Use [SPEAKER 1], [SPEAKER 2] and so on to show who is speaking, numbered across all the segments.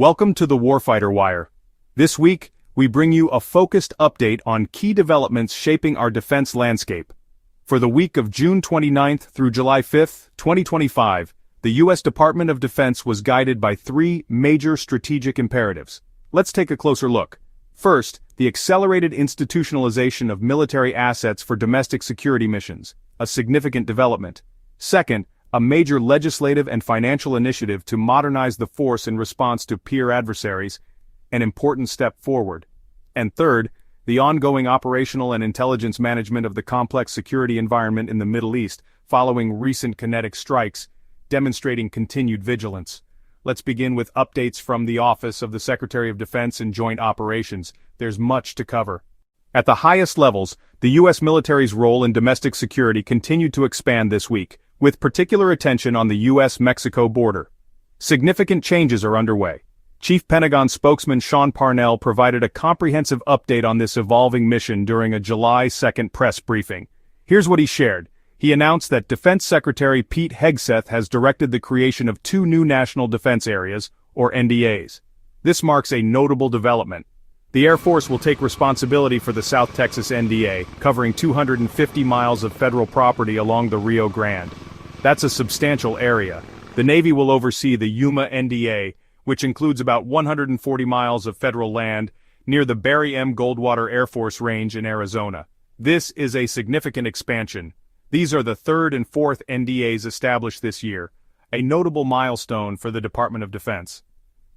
[SPEAKER 1] Welcome to the Warfighter Wire. This week, we bring you a focused update on key developments shaping our defense landscape. For the week of June 29th through July 5th, 2025, the U.S. Department of Defense was guided by three major strategic imperatives. Let's take a closer look. First, the accelerated institutionalization of military assets for domestic security missions, a significant development. Second, a major legislative and financial initiative to modernize the force in response to peer adversaries, an important step forward. And third, the ongoing operational and intelligence management of the complex security environment in the Middle East following recent kinetic strikes, demonstrating continued vigilance. Let's begin with updates from the Office of the Secretary of Defense and Joint Operations. There's much to cover. At the highest levels, the U.S. military's role in domestic security continued to expand this week, with particular attention on the U.S.-Mexico border. Significant changes are underway. Chief Pentagon spokesman Sean Parnell provided a comprehensive update on this evolving mission during a July 2nd press briefing. Here's what he shared. He announced that Defense Secretary Pete Hegseth has directed the creation of two new National Defense Areas, or NDAs. This marks a notable development. The Air Force will take responsibility for the South Texas NDA, covering 250 miles of federal property along the Rio Grande. That's a substantial area. The Navy will oversee the Yuma NDA, which includes about 140 miles of federal land near the Barry M. Goldwater Air Force Range in Arizona. This is a significant expansion. These are the third and fourth NDAs established this year, a notable milestone for the Department of Defense.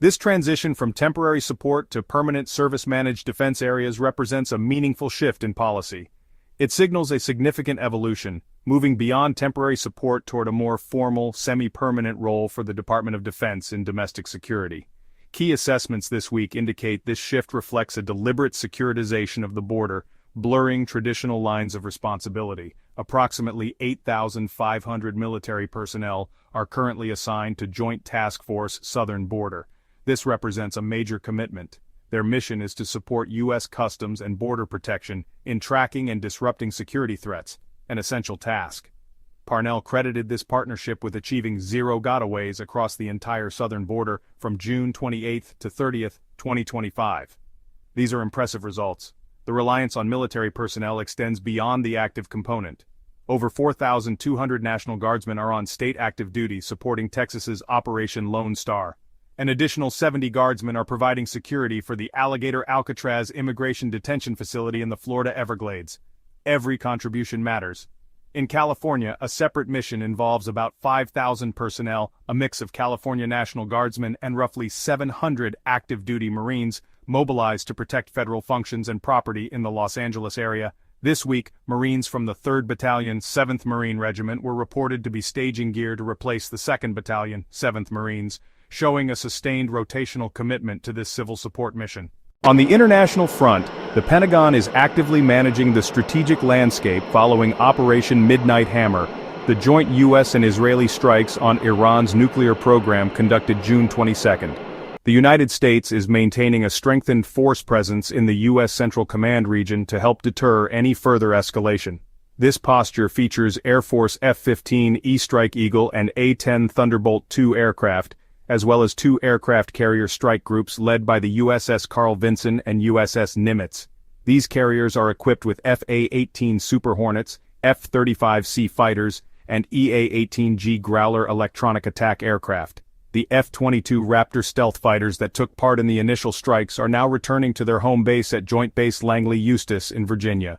[SPEAKER 1] This transition from temporary support to permanent service-managed defense areas represents a meaningful shift in policy. It signals a significant evolution, moving beyond temporary support toward a more formal, semi-permanent role for the Department of Defense in domestic security. Key assessments this week indicate this shift reflects a deliberate securitization of the border, blurring traditional lines of responsibility. Approximately 8,500 military personnel are currently assigned to Joint Task Force Southern Border. This represents a major commitment. Their mission is to support U.S. Customs and Border Protection in tracking and disrupting security threats, an essential task. Parnell credited this partnership with achieving zero gotaways across the entire southern border from June 28 to 30, 2025. These are impressive results. The reliance on military personnel extends beyond the active component. Over 4,200 National Guardsmen are on state active duty supporting Texas's Operation Lone Star. An additional 70 Guardsmen are providing security for the Alligator Alcatraz Immigration Detention Facility in the Florida Everglades. Every contribution matters. In California, a separate mission involves about 5,000 personnel, a mix of California National Guardsmen and roughly 700 active-duty Marines, mobilized to protect federal functions and property in the Los Angeles area. This week, Marines from the 3rd Battalion, 7th Marine Regiment were reported to be staging gear to replace the 2nd Battalion, 7th Marines, showing a sustained rotational commitment to this civil support mission. On the international front, the Pentagon is actively managing the strategic landscape following Operation Midnight Hammer, the joint U.S. and Israeli strikes on Iran's nuclear program conducted June 22. The United States is maintaining a strengthened force presence in the U.S. Central Command region to help deter any further escalation. This posture features Air Force F-15 E-Strike Eagle and A-10 Thunderbolt II aircraft, as well as two aircraft carrier strike groups led by the USS Carl Vinson and USS Nimitz. These carriers are equipped with FA-18 Super Hornets, F-35C fighters, and EA-18G Growler electronic attack aircraft. The F-22 Raptor stealth fighters that took part in the initial strikes are now returning to their home base at Joint Base Langley Eustis in Virginia.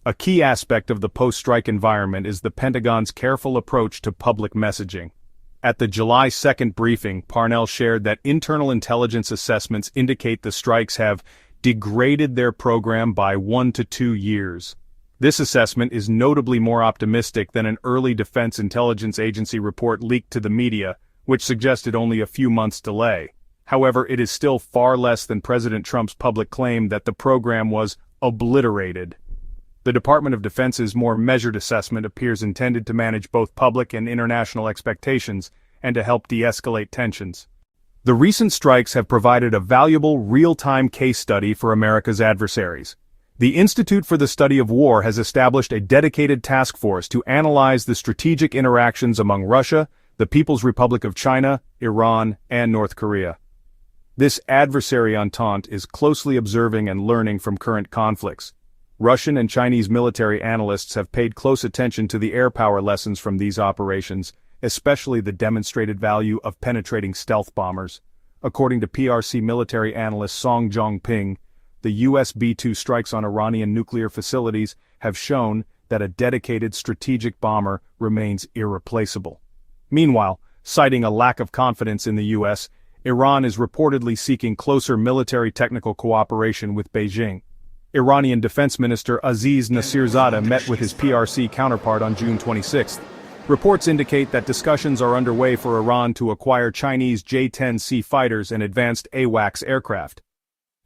[SPEAKER 1] A key aspect of the post-strike environment is the Pentagon's careful approach to public messaging. At the July 2nd briefing, Parnell shared that internal intelligence assessments indicate the strikes have degraded their program by 1 to 2 years. This assessment is notably more optimistic than an early Defense Intelligence Agency report leaked to the media, which suggested only a few months' delay. However, it is still far less than President Trump's public claim that the program was obliterated. The Department of Defense's more measured assessment appears intended to manage both public and international expectations and to help de-escalate tensions. The recent strikes have provided a valuable real-time case study for America's adversaries. The Institute for the Study of War has established a dedicated task force to analyze the strategic interactions among Russia, the People's Republic of China, Iran, and North Korea. This adversary entente is closely observing and learning from current conflicts. Russian and Chinese military analysts have paid close attention to the air power lessons from these operations, especially the demonstrated value of penetrating stealth bombers. According to PRC military analyst Song Jong-ping, the U.S. B-2 strikes on Iranian nuclear facilities have shown that a dedicated strategic bomber remains irreplaceable. Meanwhile, citing a lack of confidence in the U.S., Iran is reportedly seeking closer military technical cooperation with Beijing. Iranian Defense Minister Aziz Nasirzadeh met with his PRC counterpart on June 26. Reports indicate that discussions are underway for Iran to acquire Chinese J-10C fighters and advanced AWACS aircraft.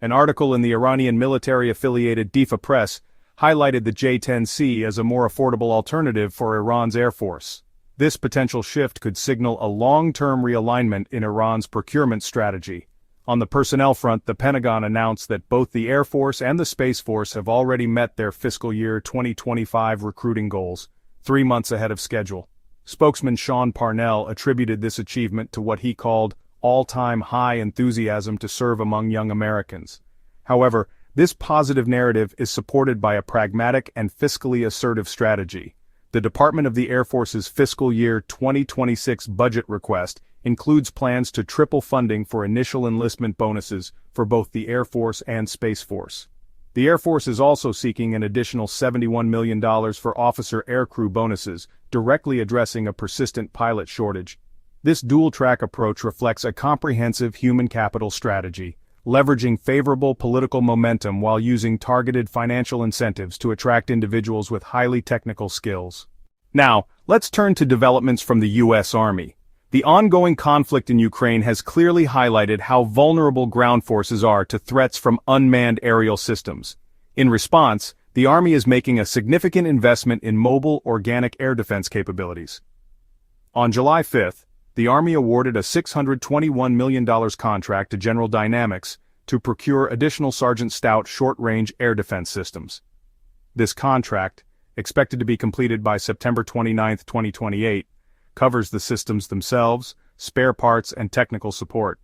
[SPEAKER 1] An article in the Iranian military-affiliated DIFA Press highlighted the J-10C as a more affordable alternative for Iran's Air Force. This potential shift could signal a long-term realignment in Iran's procurement strategy. On the personnel front, the Pentagon announced that both the Air Force and the Space Force have already met their fiscal year 2025 recruiting goals, 3 months ahead of schedule. Spokesman Sean Parnell attributed this achievement to what he called all-time high enthusiasm to serve among young Americans. However, this positive narrative is supported by a pragmatic and fiscally assertive strategy. The Department of the Air Force's fiscal year 2026 budget request includes plans to triple funding for initial enlistment bonuses for both the Air Force and Space Force. The Air Force is also seeking an additional $71 million for officer aircrew bonuses, directly addressing a persistent pilot shortage. This dual-track approach reflects a comprehensive human capital strategy, leveraging favorable political momentum while using targeted financial incentives to attract individuals with highly technical skills. Now, let's turn to developments from the U.S. Army. The ongoing conflict in Ukraine has clearly highlighted how vulnerable ground forces are to threats from unmanned aerial systems. In response, the Army is making a significant investment in mobile organic air defense capabilities. On July 5, the Army awarded a $621 million contract to General Dynamics to procure additional Sergeant Stout short-range air defense systems. This contract, expected to be completed by September 29, 2028, covers the systems themselves, spare parts, and technical support.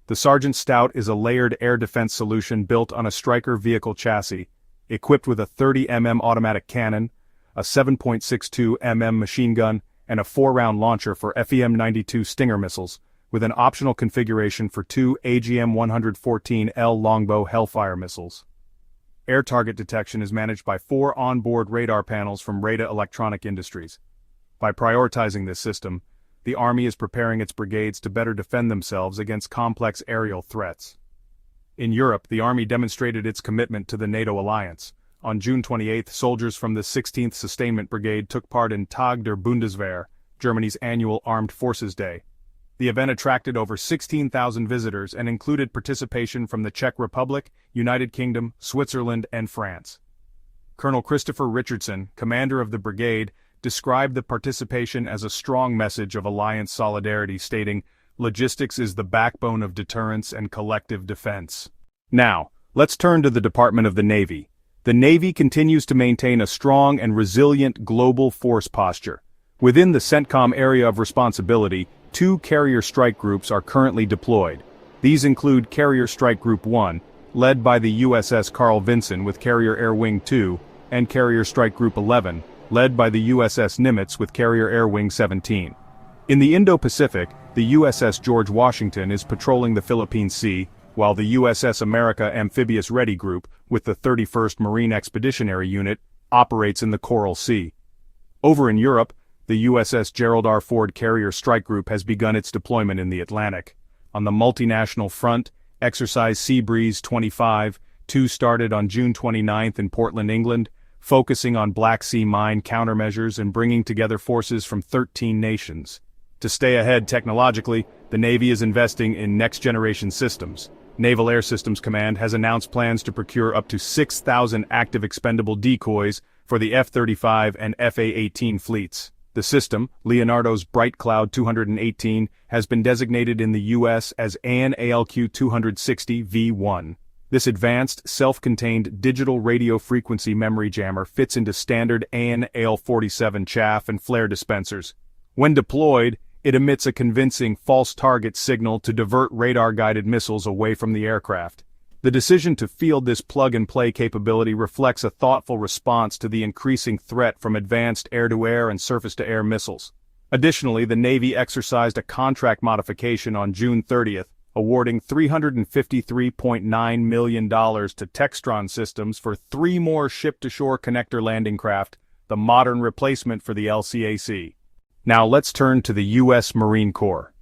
[SPEAKER 1] The Sergeant Stout is a layered air defense solution built on a Stryker vehicle chassis, equipped with a 30 mm automatic cannon, a 7.62 mm machine gun, and a 4-round launcher for FEM-92 Stinger missiles, with an optional configuration for 2 AGM-114L Longbow Hellfire missiles. Air target detection is managed by 4 onboard radar panels from Rada Electronic Industries. By prioritizing this system, the Army is preparing its brigades to better defend themselves against complex aerial threats. In Europe, the Army demonstrated its commitment to the NATO alliance. On June 28, soldiers from the 16th Sustainment Brigade took part in Tag der Bundeswehr, Germany's annual Armed Forces Day. The event attracted over 16,000 visitors and included participation from the Czech Republic, United Kingdom, Switzerland, and France. Colonel Christopher Richardson, commander of the brigade, described the participation as a strong message of alliance solidarity, stating, "Logistics is the backbone of deterrence and collective defense." Now, let's turn to the Department of the Navy. The Navy continues to maintain a strong and resilient global force posture. Within the CENTCOM area of responsibility, 2 Carrier Strike Groups are currently deployed. These include Carrier Strike Group 1, led by the USS Carl Vinson with Carrier Air Wing 2, and Carrier Strike Group 11, led by the USS Nimitz with Carrier Air Wing 17. In the Indo-Pacific, the USS George Washington is patrolling the Philippine Sea, while the USS America Amphibious Ready Group, with the 31st Marine Expeditionary Unit, operates in the Coral Sea. Over in Europe, the USS Gerald R. Ford Carrier Strike Group has begun its deployment in the Atlantic. On the multinational front, Exercise Seabreeze 25-2 started on June 29 in Portland, England, focusing on Black Sea mine countermeasures and bringing together forces from 13 nations. To stay ahead technologically, the Navy is investing in next-generation systems. Naval Air Systems Command has announced plans to procure up to 6,000 active expendable decoys for the F-35 and FA-18 fleets. The system, Leonardo's Bright Cloud 218, has been designated in the U.S. as AN ALQ 260 V1. This advanced, self-contained digital radio frequency memory jammer fits into standard AN AL-47 chaff and flare dispensers. When deployed, It emits a convincing false target signal to divert radar-guided missiles away from the aircraft. The decision to field this plug-and-play capability reflects a thoughtful response to the increasing threat from advanced air-to-air and surface-to-air missiles. Additionally, the Navy exercised a contract modification on June 30th, awarding $353.9 million to Textron Systems for 3 more ship-to-shore connector landing craft, the modern replacement for the LCAC. Now let's turn to the U.S. Marine Corps.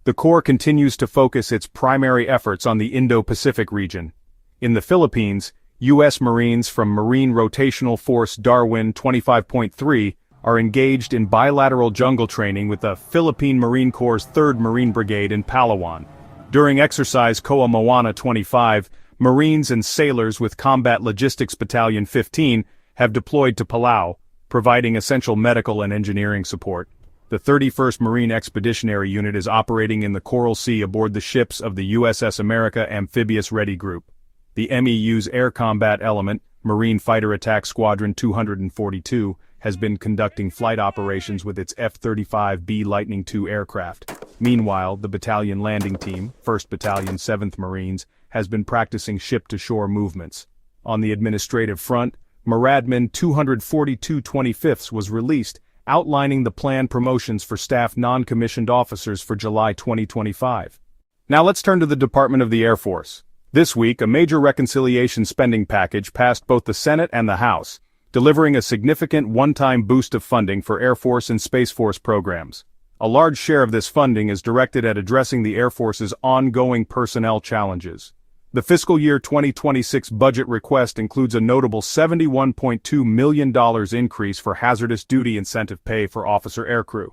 [SPEAKER 1] The Corps continues to focus its primary efforts on the Indo-Pacific region. In the Philippines, U.S. Marines from Marine Rotational Force Darwin 25.3 are engaged in bilateral jungle training with the Philippine Marine Corps' 3rd Marine Brigade in Palawan. During exercise Koa Moana 25, Marines and sailors with Combat Logistics Battalion 15 have deployed to Palau, providing essential medical and engineering support. The 31st Marine Expeditionary Unit is operating in the Coral Sea aboard the ships of the USS America Amphibious Ready Group. The MEU's Air Combat Element, Marine Fighter Attack Squadron 242, has been conducting flight operations with its F-35B Lightning II aircraft. Meanwhile, the battalion landing team, 1st Battalion 7th Marines, has been practicing ship-to-shore movements. On the administrative front, Maradmin 242 25ths was released, outlining the planned promotions for staff non-commissioned officers for July 2025. Now let's turn to the Department of the Air Force. This week, a major reconciliation spending package passed both the Senate and the House, delivering a significant one-time boost of funding for Air Force and Space Force programs. A large share of this funding is directed at addressing the Air Force's ongoing personnel challenges. The fiscal year 2026 budget request includes a notable $71.2 million increase for hazardous duty incentive pay for officer aircrew.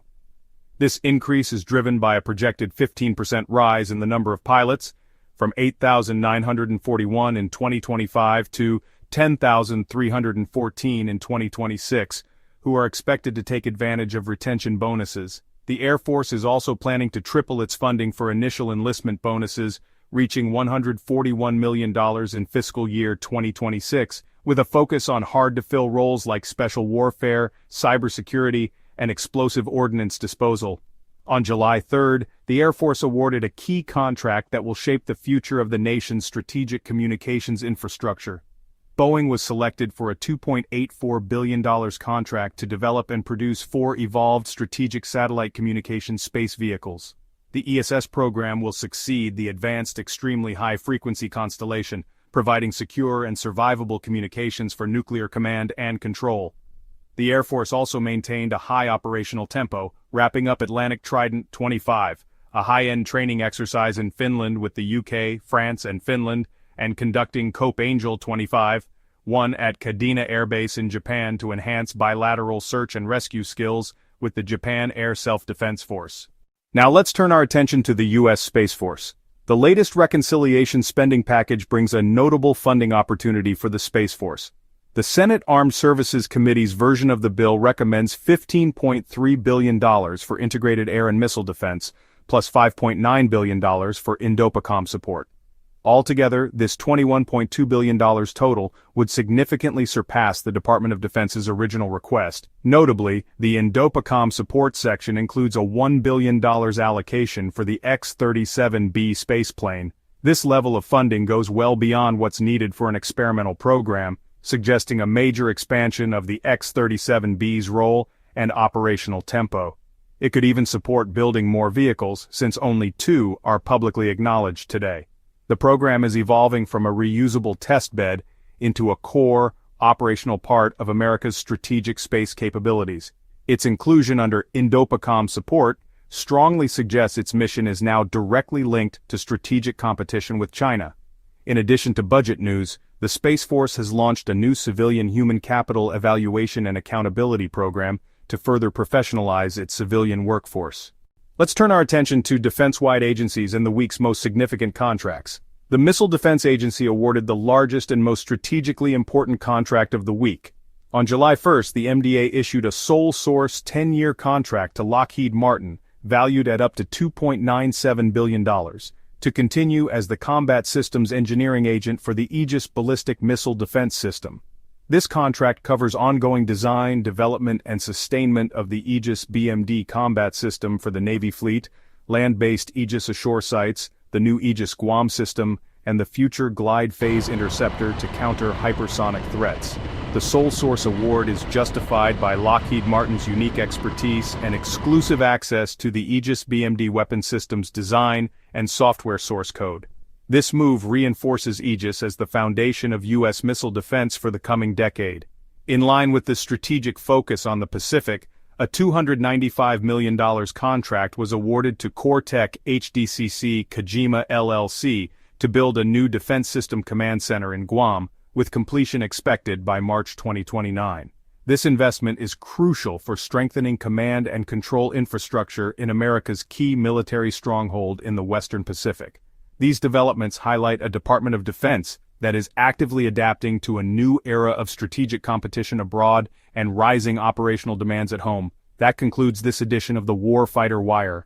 [SPEAKER 1] This increase is driven by a projected 15% rise in the number of pilots, from 8,941 in 2025 to 10,314 in 2026, who are expected to take advantage of retention bonuses. The Air Force is also planning to triple its funding for initial enlistment bonuses, reaching $141 million in fiscal year 2026, with a focus on hard-to-fill roles like special warfare, cybersecurity, and explosive ordnance disposal. On July 3rd, the Air Force awarded a key contract that will shape the future of the nation's strategic communications infrastructure. Boeing was selected for a $2.84 billion contract to develop and produce 4 evolved strategic satellite communications space vehicles. The ESS program will succeed the Advanced Extremely High Frequency constellation, providing secure and survivable communications for nuclear command and control. The Air Force also maintained a high operational tempo, wrapping up Atlantic Trident 25, a high-end training exercise in Finland with the UK, France, and Finland, and conducting COPE Angel 25, one at Kadena Air Base in Japan to enhance bilateral search and rescue skills with the Japan Air Self-Defense Force. Now let's turn our attention to the U.S. Space Force. The latest reconciliation spending package brings a notable funding opportunity for the Space Force. The Senate Armed Services Committee's version of the bill recommends $15.3 billion for integrated air and missile defense, plus $5.9 billion for INDOPACOM support. Altogether, this $21.2 billion total would significantly surpass the Department of Defense's original request. Notably, the INDOPACOM support section includes a $1 billion allocation for the X-37B spaceplane. This level of funding goes well beyond what's needed for an experimental program, suggesting a major expansion of the X-37B's role and operational tempo. It could even support building more vehicles, since only 2 are publicly acknowledged today. The program is evolving from a reusable test bed into a core, operational part of America's strategic space capabilities. Its inclusion under INDOPACOM support strongly suggests its mission is now directly linked to strategic competition with China. In addition to budget news, the Space Force has launched a new civilian human capital evaluation and accountability program to further professionalize its civilian workforce. Let's turn our attention to defense-wide agencies and the week's most significant contracts. The Missile Defense Agency awarded the largest and most strategically important contract of the week. On July 1st, the MDA issued a sole-source 10-year contract to Lockheed Martin, valued at up to $2.97 billion, to continue as the combat systems engineering agent for the Aegis ballistic missile defense system. This contract covers ongoing design, development, and sustainment of the Aegis BMD combat system for the Navy fleet, land-based Aegis ashore sites, the new Aegis Guam system, and the future Glide Phase Interceptor to counter hypersonic threats. The sole source award is justified by Lockheed Martin's unique expertise and exclusive access to the Aegis BMD weapon system's design and software source code. This move reinforces Aegis as the foundation of U.S. missile defense for the coming decade. In line with the strategic focus on the Pacific, a $295 million contract was awarded to Cortec HDCC Kojima LLC to build a new defense system command center in Guam, with completion expected by March 2029. This investment is crucial for strengthening command and control infrastructure in America's key military stronghold in the Western Pacific. These developments highlight a Department of Defense that is actively adapting to a new era of strategic competition abroad and rising operational demands at home. That concludes this edition of the Warfighter Wire.